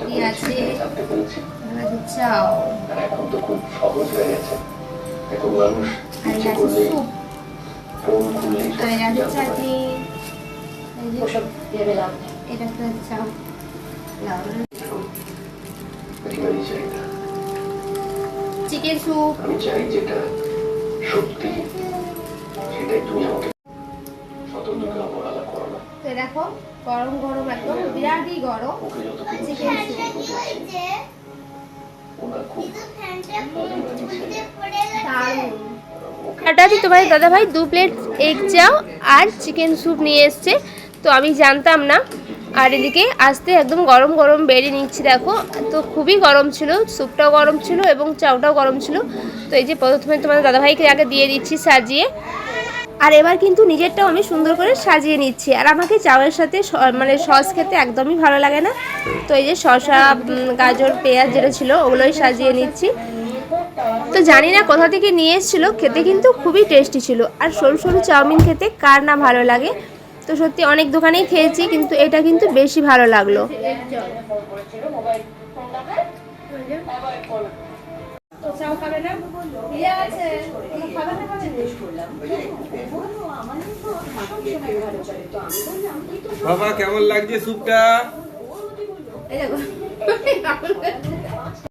কি আছে, চাও, আর এই আছে স্যুপ, আর এই আছে চাটনি, এটা একটা চাও, চিকেন স্যুপ। আমি চাই যেটা সত্যি সেটাই তুমি আমাকে শতটুকু অবহেলা করো না। তো দেখো গরম গরম একদম বিরাটই গরম চিকেন স্যুপ। তোমার দাদা ভাই 2 প্লেট এগ চাও আর চিকেন স্যুপ নিয়ে এসছে, তো আমি জানতাম না। আর এদিকে আসতে একদম গরম গরম বেড়ে নিচ্ছি দেখো, তো খুবই গরম ছিল, স্যুপটাও গরম ছিল এবং চাউটাও গরম ছিল। তো এই যে প্রথমে তোমাদের দাদাভাইকে আগে দিয়ে দিচ্ছি সাজিয়ে, আর এবার কিন্তু নিজেরটাও আমি সুন্দর করে সাজিয়ে নিচ্ছি। আর আমাকে চাউয়ের সাথে মানে সস খেতে একদমই ভালো লাগে না, তো এই যে শসা গাজর পেঁয়াজ যেটা ছিল ওগুলোই সাজিয়ে নিচ্ছি। তো জানি না কোথা থেকে নিয়ে এসেছিলো, খেতে কিন্তু খুবই টেস্টি ছিল। আর সরু সরু চাউমিন খেতে কার না ভালো লাগে, তো সত্যি অনেক দোকানেই খেয়েছি কিন্তু এটা কিন্তু বেশি ভালো লাগলো। বাবা কেমন লাগছে স্যুপটা?